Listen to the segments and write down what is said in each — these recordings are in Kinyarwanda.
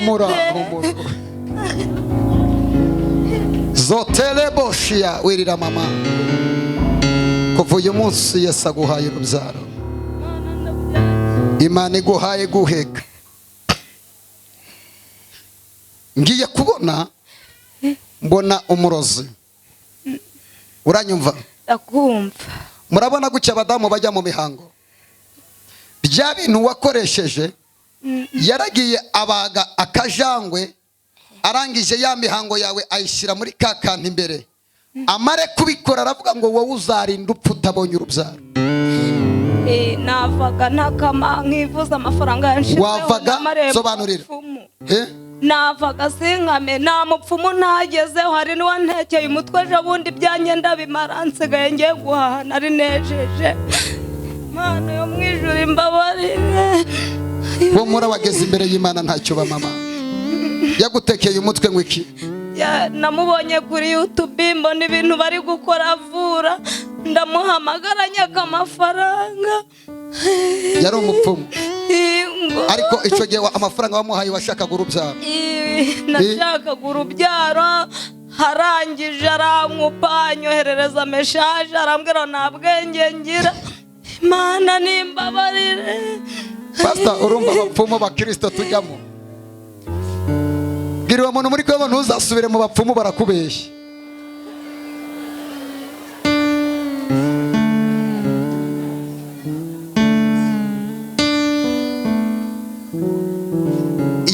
humura humura zotele boshia wirira mama kuva uyu munsi Yesu aguhaye urubyaro Imana iguhaye guheka ngiye kubona mbona umurozi uranyumva ndakumva murabona gucya abadamu bajya mu mihango bya bintu wakoresheje yaragiye abaga akajangwe arangije ya mihango yawe ayishyira muri kakanta imbere amare kubikora aravuga ngo wowe uzarinda upfa utabonye urubyaro navaga ntakama nkivuza amafaranga yanshizeho wavaga sobanurira navaga sinkame nta mupfumu ntagezeho hari n'uwantekeye umutwe ejo bundi byanjye ndabimara nsigaye ngiye guhaha nari nejeje Mana yo mu ijuru imbabarire wo murabageze imbere y'Imana ntacyo bamama yagutekeye umutwe ngwiki namubonye kuri YouTube mbona ibintu bari gukora avura ndamuhamagara nyaka amafaranga yari umupfumu ariko icyo gihe amafaranga wamuhaye washakaga urubyaro nashakaga urubyaro harangije arankupa anyoherereza message arambwira nta bwenge ngira Imana nimbabarire Pastor urumva abapfumu bakristo tujyamo bwira umuntu muri kwebo ntuzasubire mu bapfumu barakubeshya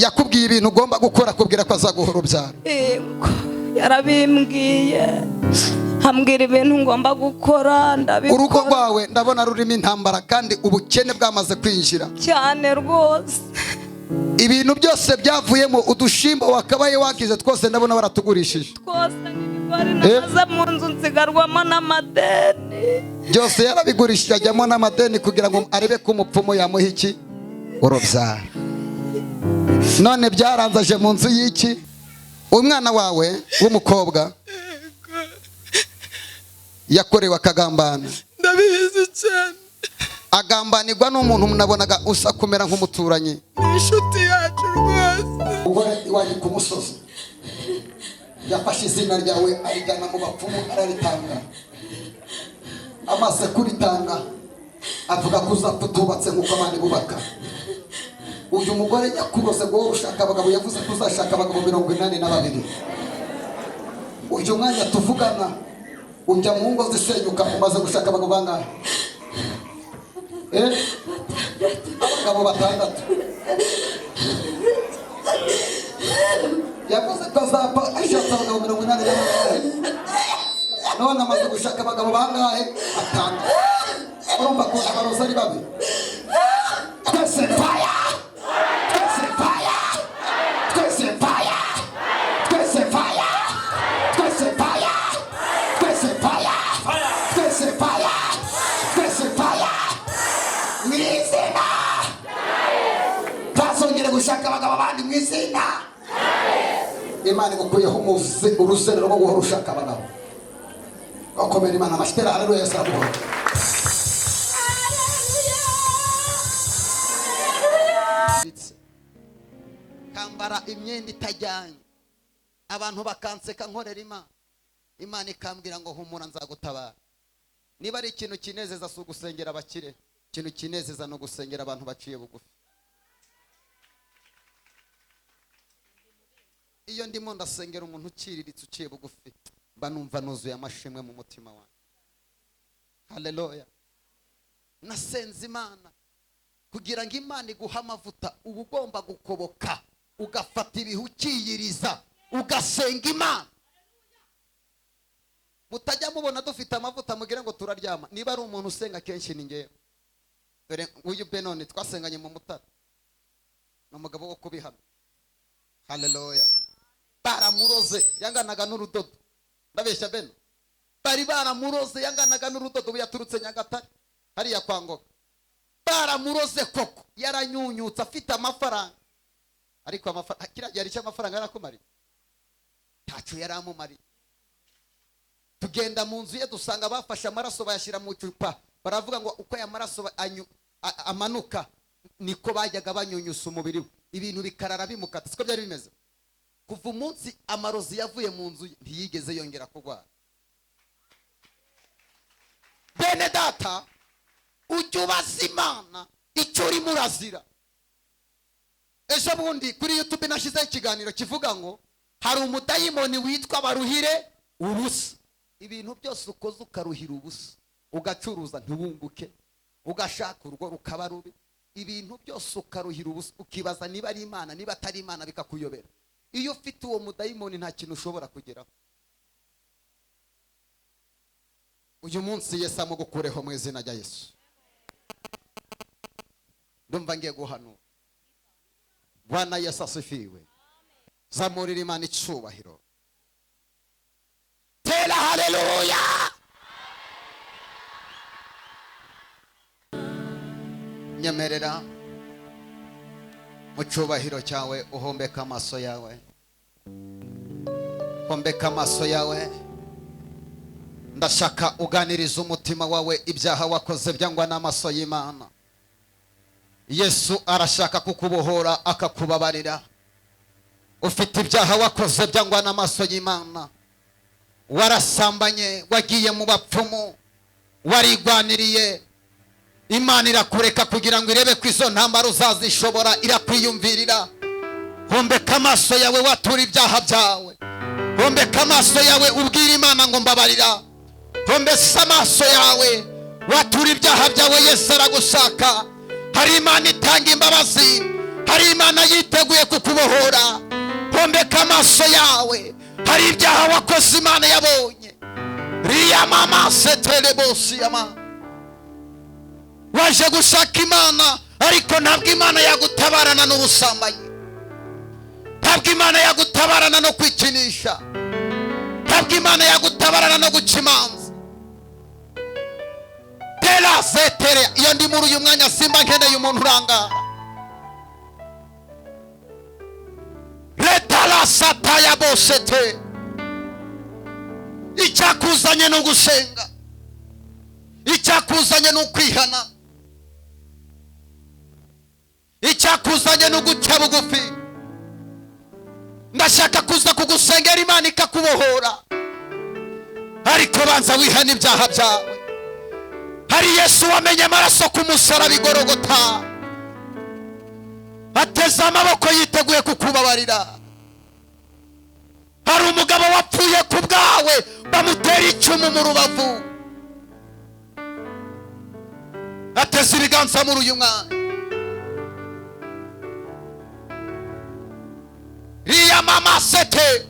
yakubwiye ibintu ugomba gukora kubwira ko azaguha urubyaro yarabimbwiye hambwira ibintu ngomba gukora ndabikora urugo rwawe ndabona rurimo intambara kandi ubukene bwamaze kwinjira cyane rwose ibintu byose byavuyemo udushimbo wakabaye wagize twose ndabona baratugurishije twose n'ibigori namaze mu nzu nsigarwamo n'amadeni byose yarabigurishije ajyamo n'amadeni kugira ngo arebe ko umupfumu yamuha iki urubyaro none byaranzaje mu nzu y'iki umwana wawe w'umukobwa yakorewe akagambana ndabizi cyane agambanirwa n'umuntu munabonaga usa kumera nk'umuturanyi inshuti yacu rwose umugore iwanyu ku musozi yafashe izina ryawe arijyana mu bapfumu araritanga amaze kuritanga avuga ko uzapfa utubatse nk'uko abandi bubaka uyu mugore yakuroze ngo wowe ushaka abagabo yavuze ko uzashaka abagabo 82 uyu mwanya tuvugana ujya mu ngo zisenyuka umaze gushaka abagabo bangahe abagabo 6 yavuze ko azapfa ashatse abagabo 82 none amaze gushaka abagabo bangahe 5 urumva ko abarozi ari babi twese fire twese fire twese fire twese fire twese fire twese fire twese fire twese fire mwizina twasongere gushaka abagabo bandi mwizina Imana igukuyeho urusengero rwo guhora ushaka abagabo bakomera Imana amashitera haleluya Yesu aravuga kambara imyenda itajyanye abantu bakanseka nkorera Imana ikambwira ngo humura nzagutabara niba ari ikintu kinezeza si ugusengera abakire ikintu kinezeza no gusengera abantu baciye bugufi iyo ndimo ndasengera umuntu uciriritse uciye bugufi mba numva nuzuye amashimwe mu mutima wanjye haleluya nasenze Imana kugira ngo Imana iguha amavuta uba ugomba gukoboka ugafata ibihu ukiyiriza ugasenga Imana mutajya mubona dufite amavuta mugire ngo turaryama niba ari umuntu usenga kenshi ni ngewe dore uyu Benoni twasenganye mu Mutara n'umugabo wo kubihamya haleluya baramuroze yanganaga n'urudodo ndabeshya Beno bari baramuroze yanganaga n'urudodo yaturutse Nyagatare hariya kwa Ngoga baramuroze koko yaranyunyutse afite amafaranga ariko amafaranga kiragiye ari amafaranga yarakumariye tacu yaramumariye tugenda mu nzu ye dusanga bafashe amaraso bayashyira mu cupa baravuga ngo uko aya maraso amanuka niko bajyaga banyunyusa umubiri we ibintu bikarara bimukata. Siko byari bimeze. Kuva umunsi amarozi yavuye mu nzu ntiyigeze yongera kurwara. Bene data, ujya ubaza Imana icyo urimo urazira. Ejo bundi kuri YouTube nashyizeho ikiganiro kivuga ngo hari umudayimoni witwa baruhire ubusa. Ibintu byose ukoze ukaruhira ubusa, ugacuruza ntiwunguke, ugashaka urugo rukaba rubi, ibintu byose ukaruhira ubusa, ukibaza niba ari Imana niba atari Imana bikakuyobera. Iyo ufite uwo mudayimoni nta kintu ushobora kugeraho. Uyu munsi Yesu amugukureho mu izina rya Yesu. Ndumva ngiye guhanura. Bwana Yesu asifiwe. Zamurira Imana icubahiro. Tera haleluya. Nyemerera mu cyubahiro cyawe uhombeka amaso yawe. Hombeka amaso yawe. Ndashaka uganiriza umutima wawe ibyaha wakoze byangwa n'amaso y'Imana. Yesu arashaka kukubohora akakubabarira. Ufite ibyaha wakoze byangwa n'amaso y'Imana. Warasambanye, wagiye mu bapfumu, warigwaniriye. Imana irakureka kugira ngo irebe ko izo ntambara uzazishobora, irakwiyumvirira. Hombeka amaso yawe watura ibyaha byawe. Hombeka amaso yawe ubwira Imana ngo mbabarira. Hombesa amaso yawe watura ibyaha byawe. Yesu aragushaka. Hari Imana itanga imbabazi, hari Imana yiteguye kukubohora. Hombeka amaso yawe. Hari ibyaha wakoze Imana yabonye. Riya mama setelebosi yama. Waje gushaka Imana ariko ntabwo Imana yagutabarana n'ubusambanyi, ntabwo Imana yagutabarana no kwikinisha, ntabwo Imana yagutabarana no guca imanza. Tera setere. Iyo ndi muri uyu mwanya simba nkeneye umuntu urangara. Retala sataya bosete. Icyakuzanye no gusenga, icyakuzanye no kwihana, icyakuzanye no guca bugufi. Ndashaka kuza kugusengera Imana ikakubohora, ariko banza wihana ibyaha byawe. Hari Yesu wamenye amaraso ku musaraba Igorogota, ateze amaboko yiteguye kukubabarira. Hari umugabo wapfuye ku bwawe, bamutera icumu mu rubavu, ateze ibiganza muri uyu mwanya. Riya mama sete.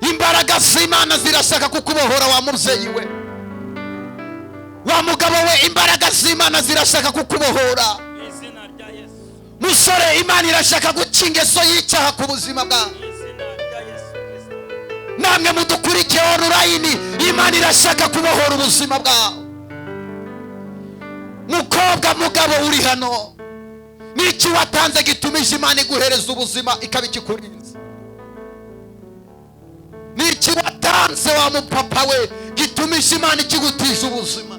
Imbaraga z'Imana zirashaka kukubohora wa mubyeyi we, wa mugabo we. Imbaraga z'Imana zirashaka kukubohora. Musore, Imana irashaka guca ingeso y'icyaha ku buzima bwawe. Namwe mudukurikiye online, Imana irashaka kubohora ubuzima bwawe. Mukobwa, mugabo uri hano, niki watanze gitumije Imana iguhereza ubuzima ikaba ikikurinze? Niki watanze wa mupapa we gitumije Imana ikigutije ubuzima?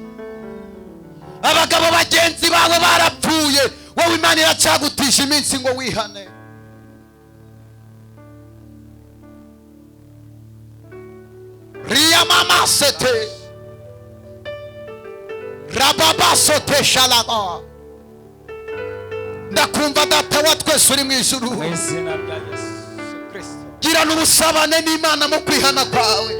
Abagabo bagenzi bawe barapfuye, wowe Imana iracyagutisha iminsi ngo wihane. Riya mama sete. Rababa sote shalaba. Ndakumva Data wa twese uri mu ijuru. Mu izina rya Yesu Kristo. Girana ubusabane n'Imana mu kwihana kwawe.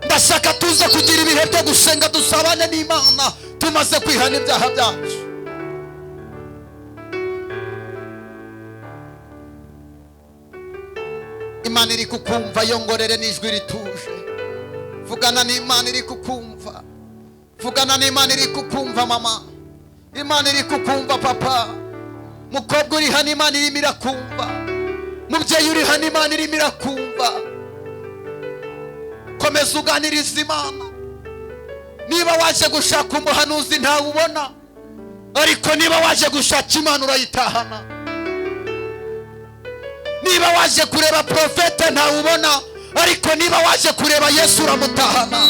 Ndashaka tuza kugira ibihe byo gusenga dusabane n'Imana tumaze kwihana ibyaha byacu. Imana iri kukumva, yongorere n'ijwi rituje. Vugana n'Imana iri kukumva. Vugana n'Imana iri kukumva mama. Imana iri kukumva papa. Mukobwa uri hano Imana irimo irakumva. Mubyeyi uri hano Imana irimo irakumva. Komeza uganiriza Imana. Niba waje gushaka umuhanuzi ntawe ubona, ariko niba waje gushaka Imana urayitahana. Niba waje kureba profete ntawe ubona, ariko niba waje kureba Yesu uramutahana.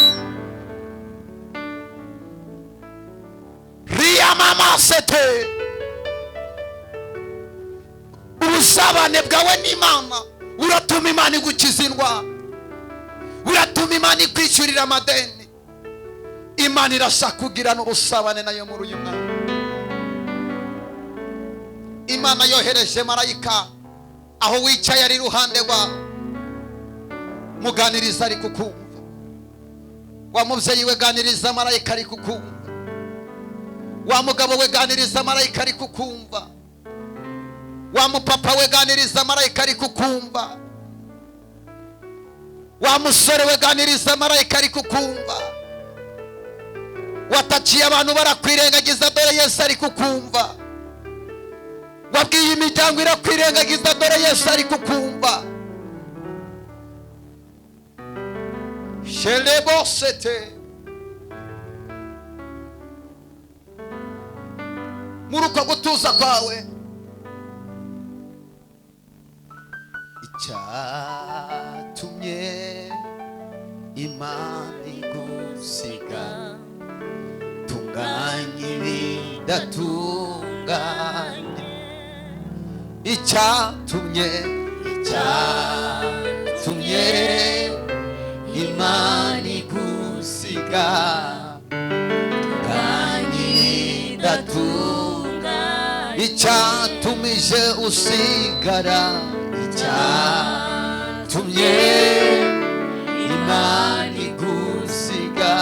Riya mama sete. ubusabane bwawe n'Imana uratuma Imana igukiza indwara, uratuma Imana ikwishyurira amadeni. Imana irashaka kugirana ubusabane nayo muri uyu mwanya. Imana yohereje marayika aho wicaye ari iruhande rwawe, muganiriza ari kukumva. Wa mubyeyi we ganiriza marayika ari kukumva, wa mugabo we ganiriza marayika ari kukumva, wa mupapa we ganiriza marayika ari kukumva, wa musore we ganiriza marayika ari kukumva. Wataciye abantu barakwirengagiza dore Yesu ari kukumva. Wabwiye imiryango irakwirengagiza dore Yesu ari kukumva. Shelebosete muri uko gutuza kwawe, icyatumye Imana igusiga tunganye ibidatunganye, icyatumye Imana igusiga tunganye ibidatunganye, icyatumije usigara, icyatumye Imana igusiga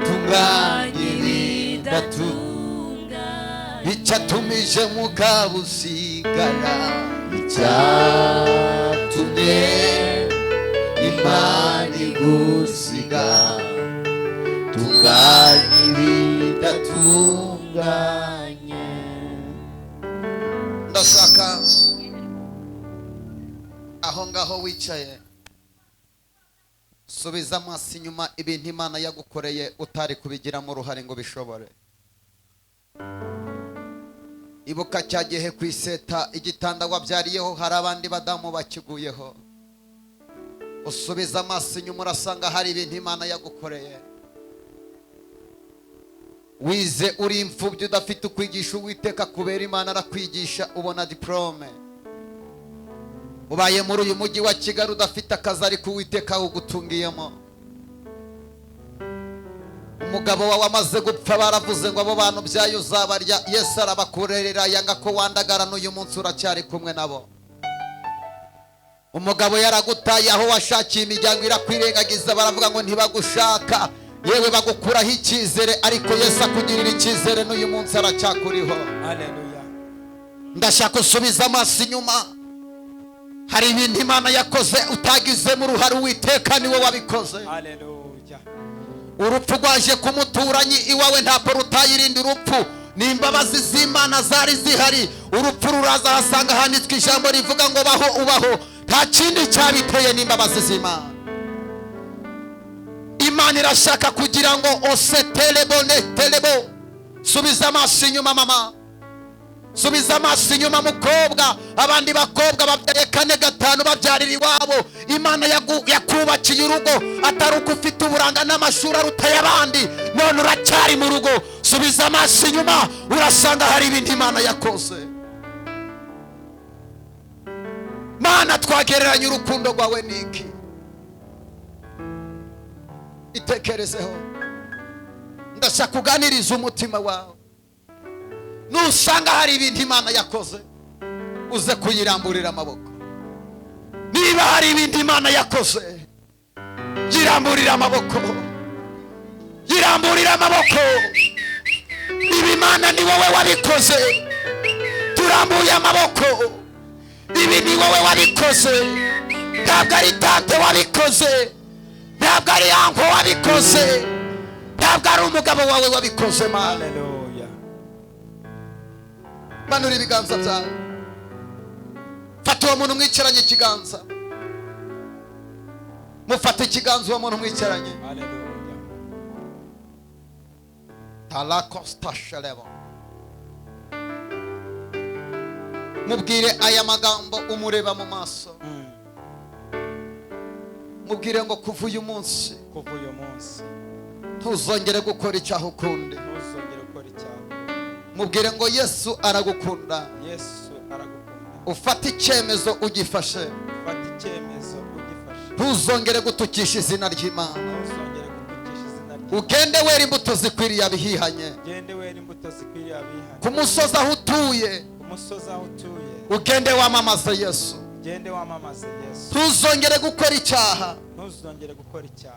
tunganye ibidatunganye, icyatumije mugabo usigara, icyatumye Imana igusiga tunganye ibidatunganye. Ndashaka aho ngaho wicaye subiza amaso inyuma ibintu Imana yagukoreye utari kubigiramo uruhare ngo bishobore. Ibuka cya gihe ku iseta igitanda wabyariyeho hari abandi badamu bakiguyeho. Usubiza amaso inyuma urasanga hari ibintu Imana yagukoreye. Wize uri imfubyi udafite ukwigisha Uwiteka kubera Imana arakwigisha ubona diplome. Ubaye muri uyu mujyi wa Kigali udafite akazi ariko Uwiteka ugutungiyemo. Umugabo wawe amaze gupfa baravuze ngo abo bantu byayo uzabarya. Yesu arabakurerera yanga ko wandagara n'uyu munsi uracyari kumwe nabo. Umugabo yaragutaye aho washakiye imiryango irakwirengagiza baravuga ngo ntibagushaka, yewe bagukuraho icyizere, ariko Yesu akugirira icyizere n'uyu munsi aracyakuriho. Haleluya. Ndashaka usubiza amaso inyuma. Hari ibintu Imana yakoze utagizemo uruhare, Uwiteka niwe wabikoze. Haleluya. Urupfu rwaje ku muturanyi iwawe ntabwo rutayirinda urupfu, n'imbabazi z'Imana zari zihari. Urupfu ruraza hasanga handitswe ijambo rivuga ngo baho ubaho, nta kindi cyabiteye n'imbabazi z'Imana. Imana irashaka kugira ngo osetelebo. Subiza amaso inyuma mama, subiza amaso inyuma mukobwa. Abandi bakobwa babyaye 4 5 babyarira iwabo. Imana yakubakiye urugo atari uko ufite uburanga n'amashuri arutaye abandi, none uracyari mu rugo. Subiza amaso inyuma urasanga hari ibintu Imana yakoze. Mana, twagereranya urukundo rwawe niki? Itekerezeho. Ndashaka kuganiriza umutima wawe. Nusanga hari ibintu Imana yakoze uze kuyiramburira amaboko. Niba hari ibintu Imana yakoze yiramburira amaboko, yiramburira amaboko. Ibi Imana ni wowe wabikoze, turambuye amaboko. Ibi ni wowe wabikoze, ntabwo ari tante wabikoze, ntabwo ari anko wabikoze, ntabwo ari umugabo wawe wabikoze. Haleluya. Manura ibiganza byawe, fata uwo muntu mwicaranye ikiganza, mufate ikiganza uwo muntu mwicaranye. Haleluya. Talakosta shalebo. Mubwire aya magambo umureba mu maso. Mubwire ngo kuva uyu munsi ntuzongere gukora icyaha ukundi. Mubwire ngo Yesu aragukunda. ufata icyemezo ugifashe, fata icyemezo ugifashe, ntuzongere gutukisha izina ry'Imana, ntuzongere gutukisha izina rye, ugende wera imbuto zikwiriye abihihanye, ugende wera imbuto zikwiriye abihana, ku musozi aho utuye ku musozi aho utuye ugende wamamaza Yesu, ugende wamamaze Yesu, ntuzongere gukora icyaha, ntuzongere gukora icyaha.